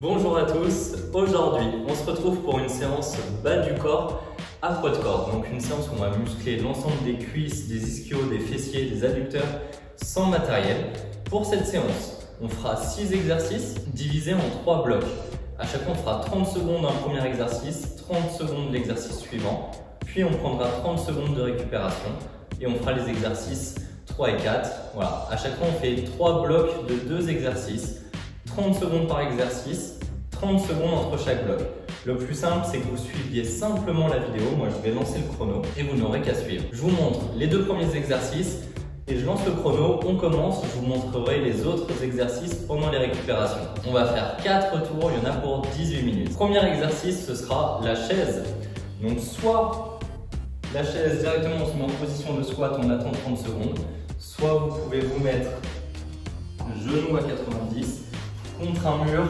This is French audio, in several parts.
Bonjour à tous, aujourd'hui on se retrouve pour une séance bas du corps à poids de corps. Donc une séance où on va muscler l'ensemble des cuisses, des ischios, des fessiers, des adducteurs sans matériel. Pour cette séance, on fera 6 exercices divisés en 3 blocs. À chaque fois on fera 30 secondes un premier exercice, 30 secondes l'exercice suivant, puis on prendra 30 secondes de récupération et on fera les exercices 3 et 4. Voilà, à chaque fois on fait 3 blocs de 2 exercices. 30 secondes par exercice, 30 secondes entre chaque bloc. Le plus simple, c'est que vous suiviez simplement la vidéo. Moi, je vais lancer le chrono et vous n'aurez qu'à suivre. Je vous montre les 2 premiers exercices et je lance le chrono. On commence, je vous montrerai les autres exercices pendant les récupérations. On va faire 4 tours, il y en a pour 18 minutes. Premier exercice, ce sera la chaise. Donc, soit la chaise directement, on se met en position de squat, on attend 30 secondes. Soit vous pouvez vous mettre genou à 90 contre un mur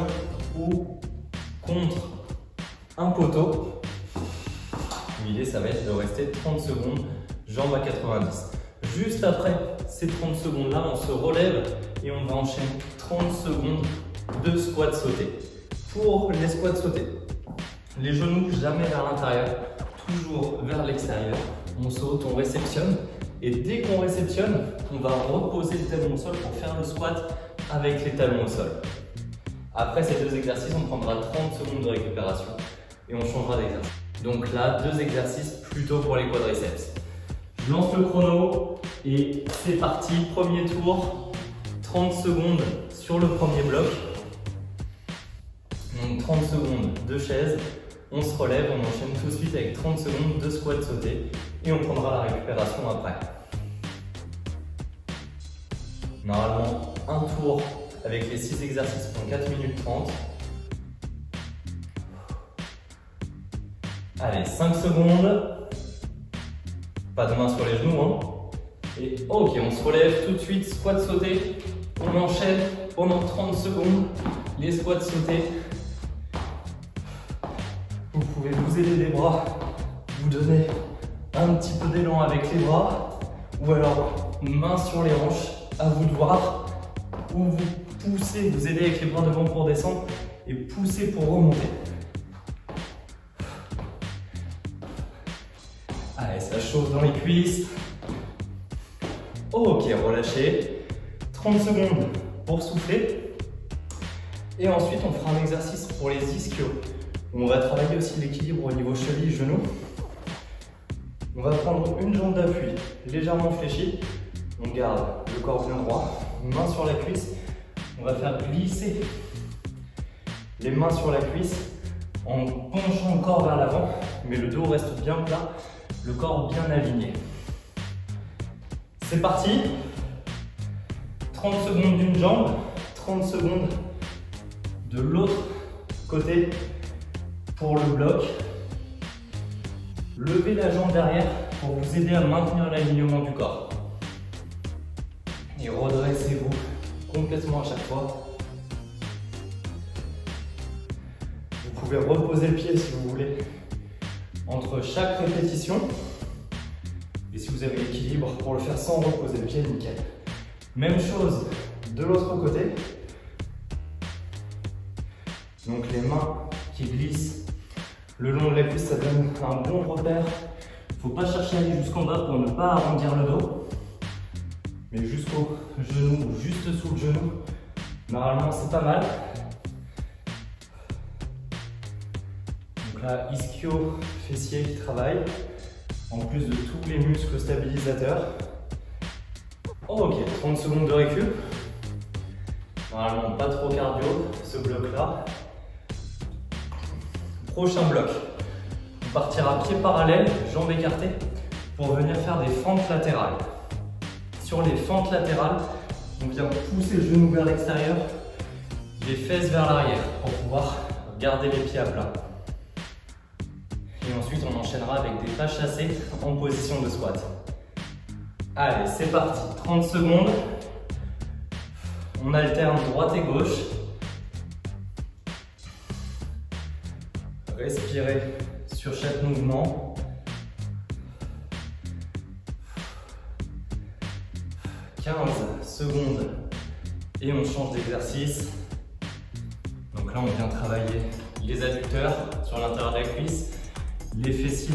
ou contre un poteau. L'idée, ça va être de rester 30 secondes, jambes à 90. Juste après ces 30 secondes-là, on se relève et on va enchaîner 30 secondes de squat sauté. Pour les squats sautés, les genoux jamais vers l'intérieur, toujours vers l'extérieur. On saute, on réceptionne et dès qu'on réceptionne, on va reposer le talon au sol pour faire le squat avec les talons au sol. Après ces 2 exercices, on prendra 30 secondes de récupération et on changera d'exercice. Donc là, 2 exercices plutôt pour les quadriceps. Je lance le chrono et c'est parti. Premier tour, 30 secondes sur le premier bloc. Donc 30 secondes de chaise, on se relève, on enchaîne tout de suite avec 30 secondes de squat sauté et on prendra la récupération après. Normalement, un tour avec les 6 exercices prend 4 minutes 30. Allez, 5 secondes. Pas de main sur les genoux, hein. Et ok, on se relève tout de suite, squat sauté. On enchaîne pendant 30 secondes les squats sautés. Vous pouvez vous aider les bras, vous donner un petit peu d'élan avec les bras, ou alors main sur les hanches, à vous de voir, ou vous poussez, vous aidez avec les bras devant pour descendre et poussez pour remonter. Allez, ça chauffe dans les cuisses. Ok, relâchez. 30 secondes pour souffler. Et ensuite, on fera un exercice pour les ischios. On va travailler aussi l'équilibre au niveau cheville-genou. On va prendre une jambe d'appui légèrement fléchie. On garde le corps bien droit, main sur la cuisse. On va faire glisser les mains sur la cuisse en penchant le corps vers l'avant, mais le dos reste bien plat, le corps bien aligné. C'est parti. 30 secondes d'une jambe, 30 secondes de l'autre côté pour le bloc. Levez la jambe derrière pour vous aider à maintenir l'alignement du corps. Et redressez-vous complètement à chaque fois. Vous pouvez reposer le pied si vous voulez entre chaque répétition. Et si vous avez l'équilibre pour le faire sans reposer le pied, nickel. Même chose de l'autre côté. Donc les mains qui glissent le long de la cuisse, ça donne un bon repère. Il ne faut pas chercher à aller jusqu'en bas pour ne pas arrondir le dos. Mais jusqu'au genou, juste sous le genou, normalement c'est pas mal. Donc là, ischio, fessier qui travaille, en plus de tous les muscles stabilisateurs. Ok, 30 secondes de récup. Normalement pas trop cardio, ce bloc-là. Prochain bloc, on partira pieds parallèles, jambes écartées, pour venir faire des fentes latérales. Sur les fentes latérales, on vient pousser le genou vers l'extérieur, les fesses vers l'arrière pour pouvoir garder les pieds à plat. Et ensuite, on enchaînera avec des pas chassés en position de squat. Allez, c'est parti. 30 secondes. On alterne droite et gauche. Respirez sur chaque mouvement. 15 secondes et on change d'exercice. Donc là là, on vient travailler les adducteurs sur l'intérieur de la cuisse, les fessiers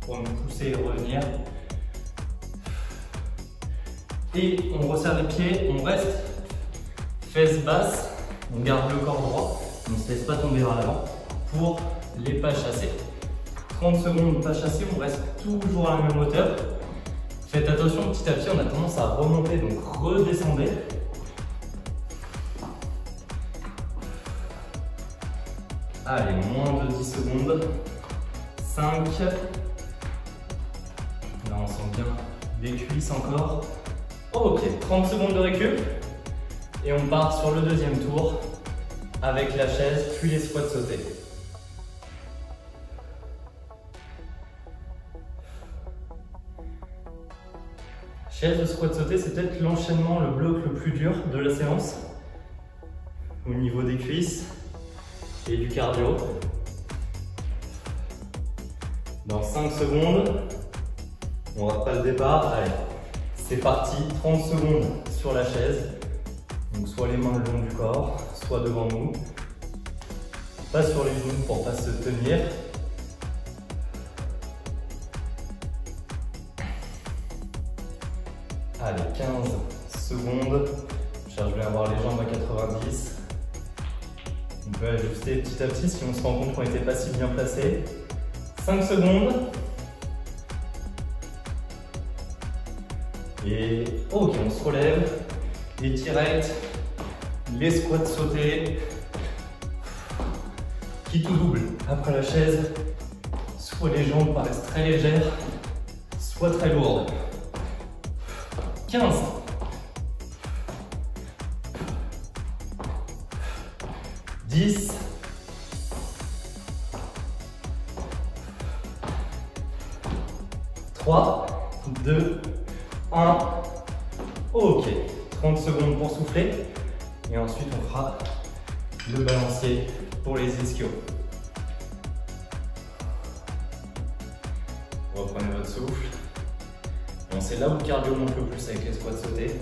pour nous pousser et revenir. Et on resserre les pieds, on reste fesses basses, on garde le corps droit, on ne se laisse pas tomber vers l'avant pour les pas chassés. 30 secondes pas chassés, on reste toujours à la même hauteur. Faites attention, petit à petit, on a tendance à remonter, donc redescendez. Allez, moins de 10 secondes. 5. Là, on sent bien les cuisses encore. Ok, 30 secondes de récup. Et on part sur le deuxième tour avec la chaise, puis les squats sautés. Chaise de squat sauté, c'est peut-être l'enchaînement, le bloc le plus dur de la séance au niveau des cuisses et du cardio. Dans 5 secondes, on rate pas le départ. Allez, c'est parti, 30 secondes sur la chaise. Donc soit les mains le long du corps, soit devant nous. Pas sur les genoux pour pas se tenir. Allez, 15 secondes. Je cherche bien à avoir les jambes à 90. On peut ajuster petit à petit si on se rend compte qu'on n'était pas si bien placé. 5 secondes. Et ok, on se relève. Les tirettes, les squats sautés. Qui tout double après la chaise. Soit les jambes paraissent très légères, soit très lourdes. 15. 10. 3, 2, 1. Ok. 30 secondes pour souffler. Et ensuite, on fera le balancier pour les ischios. Reprenez votre souffle. Bon, c'est là où le cardio monte le plus avec les squats sautés.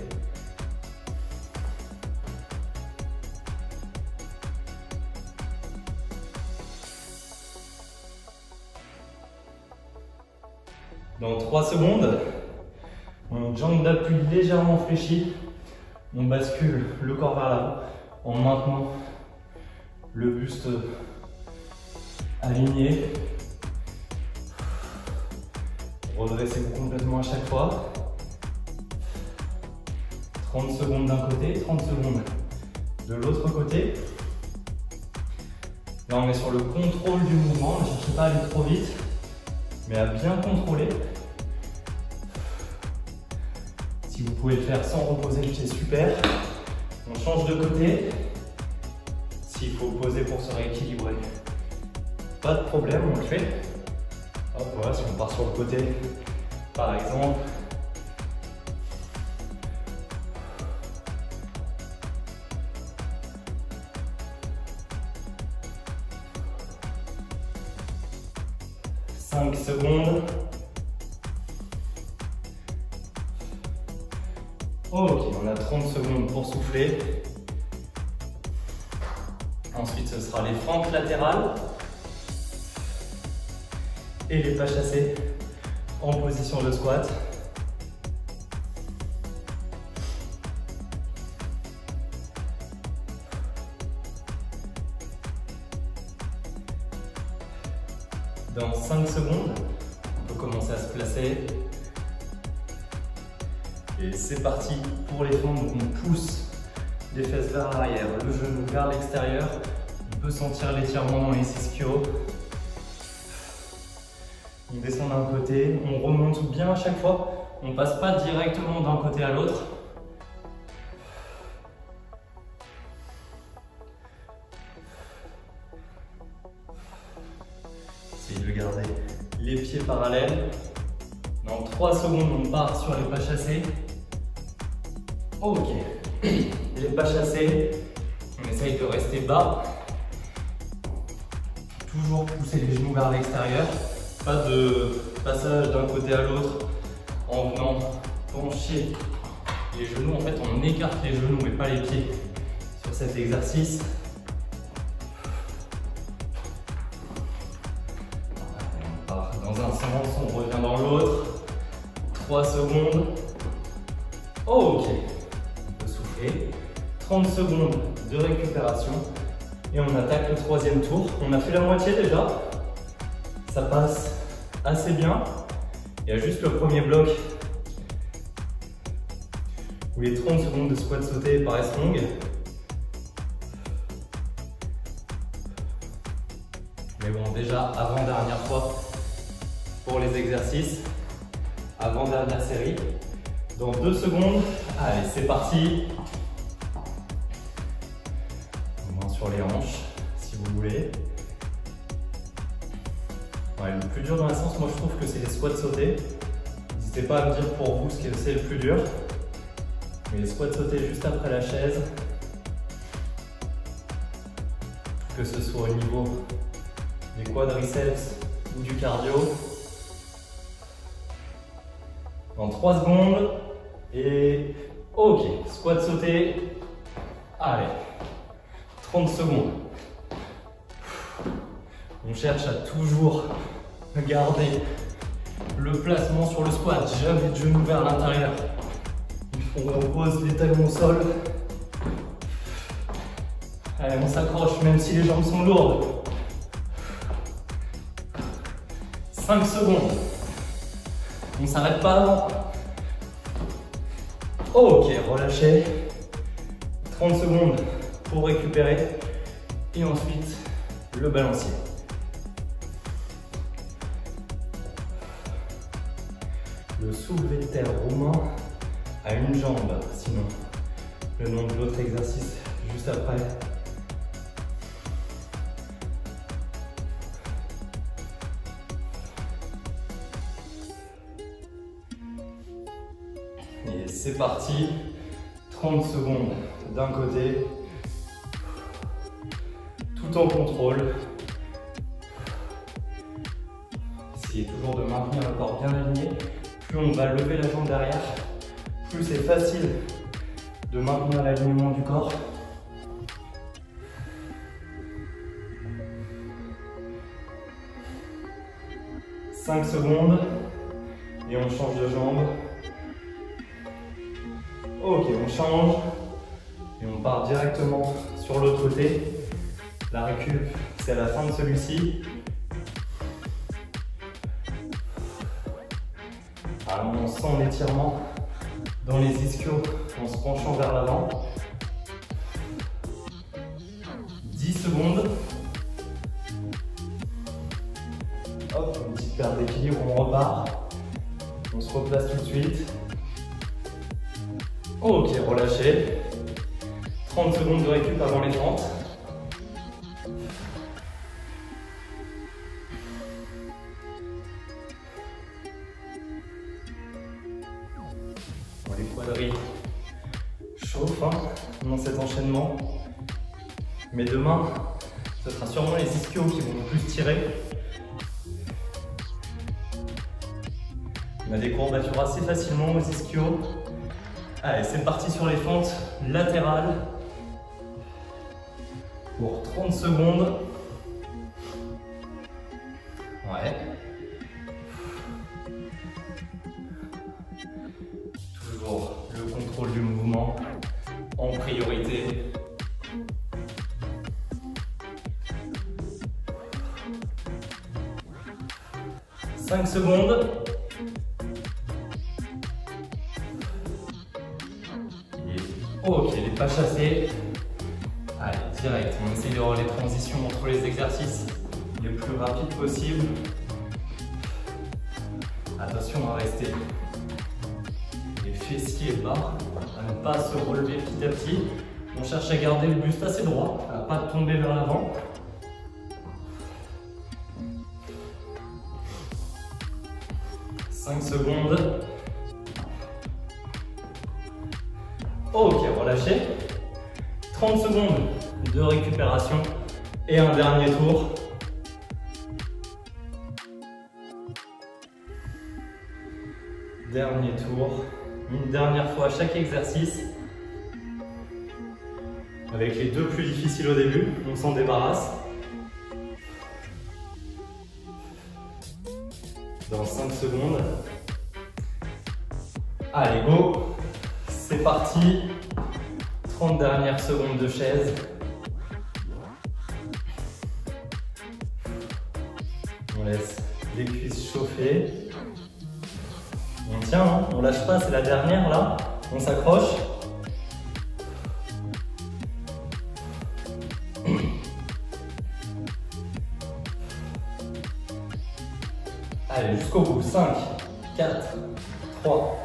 Dans 3 secondes, on jambe d'appui légèrement fléchie. On bascule le corps vers l'avant en maintenant le buste aligné. Redressez-vous complètement à chaque fois. 30 secondes d'un côté, 30 secondes de l'autre côté. Là, on est sur le contrôle du mouvement. Ne cherchez pas à aller trop vite, mais à bien contrôler. Si vous pouvez le faire sans reposer le pied, super. On change de côté. S'il faut poser pour se rééquilibrer, pas de problème, on le fait. Hop, voilà, si on part sur le côté, par exemple. « 5 secondes. Ok, on a 30 secondes pour souffler. Ensuite, ce sera les fentes latérales et les pas chassés en position de squat. Dans 5 secondes, on peut commencer à se placer. Et c'est parti pour les fentes. Donc on pousse les fesses vers l'arrière, le genou vers l'extérieur. On peut sentir l'étirement dans les ischios. On descend d'un côté, on remonte bien à chaque fois. On ne passe pas directement d'un côté à l'autre. Essayez de garder les pieds parallèles. Dans 3 secondes, on part sur les pas chassés. Ok. Les pas chassés, on essaye de rester bas. Toujours pousser les genoux vers l'extérieur. Pas de passage d'un côté à l'autre en venant pencher les genoux. En fait, on écarte les genoux mais pas les pieds sur cet exercice. part dans un sens, on revient dans l'autre. 3 secondes. Oh, ok. On peut souffler. 30 secondes de récupération. Et on attaque le troisième tour. On a fait la moitié déjà. Ça passe assez bien. Il y a juste le premier bloc où les 30 secondes de squat sauté paraissent longues. Mais bon, déjà avant-dernière fois pour les exercices. Avant-dernière série. Dans 2 secondes. Allez, c'est parti. Main sur les hanches, si vous voulez. Ouais, le plus dur dans la séance, moi je trouve que c'est les squats sautés. N'hésitez pas à me dire pour vous ce que c'est le plus dur. Mais les squats sautés juste après la chaise, que ce soit au niveau des quadriceps ou du cardio. Dans 3 secondes. Et ok, squat sauté. Allez, 30 secondes. On cherche à toujours garder le placement sur le squat, jamais de genoux vers l'intérieur. On repose les talons au sol. Allez, on s'accroche même si les jambes sont lourdes. 5 secondes. On ne s'arrête pas avant. Ok, relâchez. 30 secondes pour récupérer. Et ensuite, le balancier. Le soulevé de terre romain à une jambe, sinon le nom de l'autre exercice juste après. Et c'est parti, 30 secondes d'un côté, tout en contrôle. Essayez toujours de maintenir le corps bien aligné. Plus on va lever la jambe derrière, plus c'est facile de maintenir l'alignement du corps. « 5 secondes et on change de jambe. Ok, on change et on part directement sur l'autre côté. La récup, c'est à la fin de celui-ci. Alors, on sent l'étirement dans les ischios en se penchant vers l'avant. 10 secondes. Hop, une petite perte d'équilibre, on repart. On se replace tout de suite. Ok, relâchez. 30 secondes de récup avant les 30. Bon, les quadris chauffent dans cet enchaînement. Mais demain, ce sera sûrement les ischios qui vont le plus tirer. On a des courbatures assez facilement aux ischios. Allez, c'est parti sur les fentes latérales pour 30 secondes. Ouais. Toujours le contrôle du mouvement en priorité. « 5 secondes. Ok, les pas chassés. Allez, direct. On essaye d'avoir les transitions entre les exercices les plus rapides possibles. Attention à rester les fessiers bas, à ne pas se relever petit à petit. On cherche à garder le buste assez droit, à ne pas tomber vers l'avant. « 5 secondes. Ok, relâchez. 30 secondes de récupération et un dernier tour. Dernier tour. Une dernière fois à chaque exercice. Avec les deux plus difficiles au début, on s'en débarrasse. dans 5 secondes. Allez, go! C'est parti! 30 dernières secondes de chaise. On laisse les cuisses chauffer. On tient, hein, on lâche pas, c'est la dernière là. On s'accroche. Allez, jusqu'au bout. 5, 4, 3,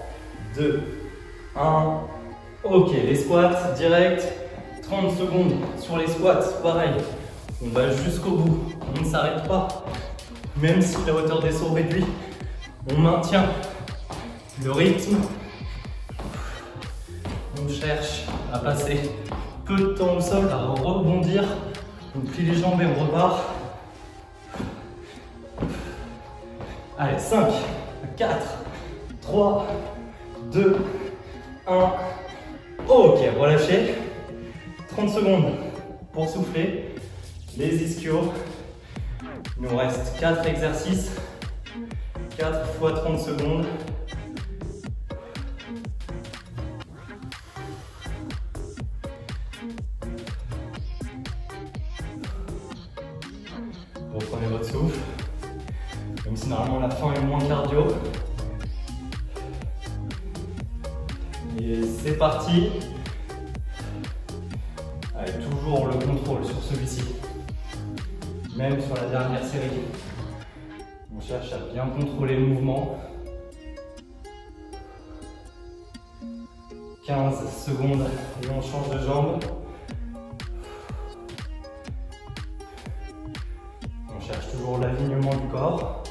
2, 1. Ok, les squats direct. 30 secondes sur les squats, pareil. On va jusqu'au bout. On ne s'arrête pas. Même si la hauteur des sauts réduit, on maintient le rythme. On cherche à passer peu de temps au sol, à rebondir. On plie les jambes et on repart. Allez, 5, 4, 3, 2, 1. Ok, relâchez. 30 secondes pour souffler. Les ischios. Il nous reste 4 exercices. 4 fois 30 secondes. Reprenez votre souffle. Même si normalement la fin est moins cardio. Et c'est parti. Allez, toujours le contrôle sur celui-ci. Même sur la dernière série. On cherche à bien contrôler le mouvement. 15 secondes et on change de jambe. On cherche toujours l'alignement du corps.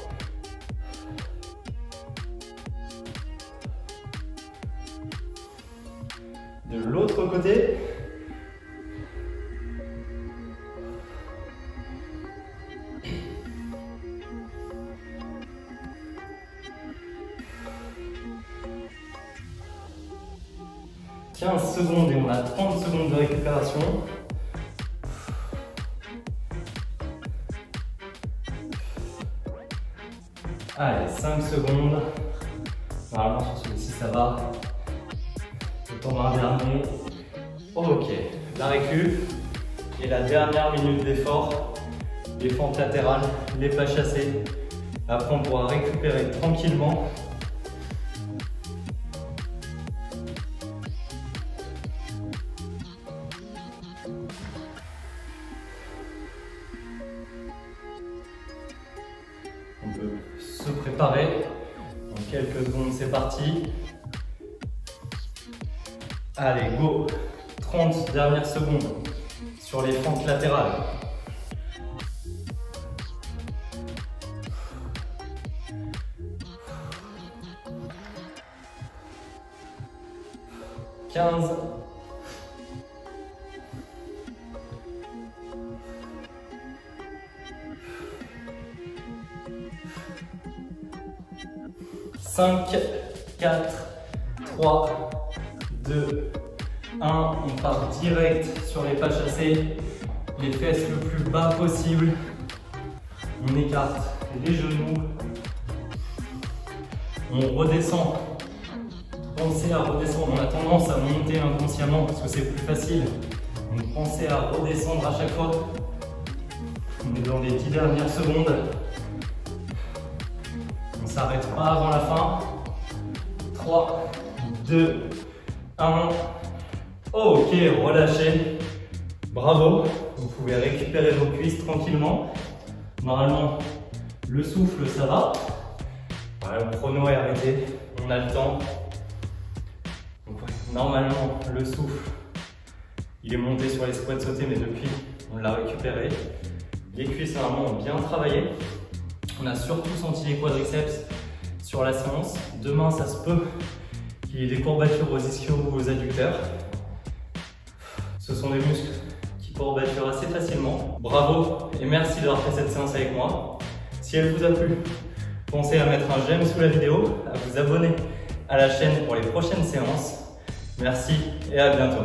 De l'autre côté. « 15 secondes et on a 30 secondes de récupération. Allez, 5 secondes. Normalement sur celui-ci ça va. Le temps d'un dernier. Ok, la récup. Et la dernière minute d'effort. Les fentes latérales, les pas chassés. Après on pourra récupérer tranquillement. On peut se préparer. En quelques secondes, c'est parti. Allez, go. 30 dernières secondes sur les fentes latérales. « 15 » 5, 4, 3, 2, 1. On part direct sur les pas chassés. Les fesses le plus bas possible. On écarte les genoux. On redescend. Pensez à redescendre. On a tendance à monter inconsciemment parce que c'est plus facile. Donc pensez à redescendre à chaque fois. On est dans les 10 dernières secondes. On ne s'arrête pas avant la fin. 3, 2, 1. Ok, relâchez. Bravo. Vous pouvez récupérer vos cuisses tranquillement. Normalement, le souffle, ça va. Voilà, le chrono est arrêté. On a le temps. Donc, normalement, le souffle, il est monté sur les squats sautés, mais depuis, on l'a récupéré. Les cuisses, normalement, ont bien travaillé. On a surtout senti les quadriceps sur la séance. Demain, ça se peut qu'il y ait des courbatures aux ischios ou aux adducteurs. Ce sont des muscles qui courbaturent assez facilement. Bravo et merci d'avoir fait cette séance avec moi. Si elle vous a plu, pensez à mettre un j'aime sous la vidéo, à vous abonner à la chaîne pour les prochaines séances. Merci et à bientôt.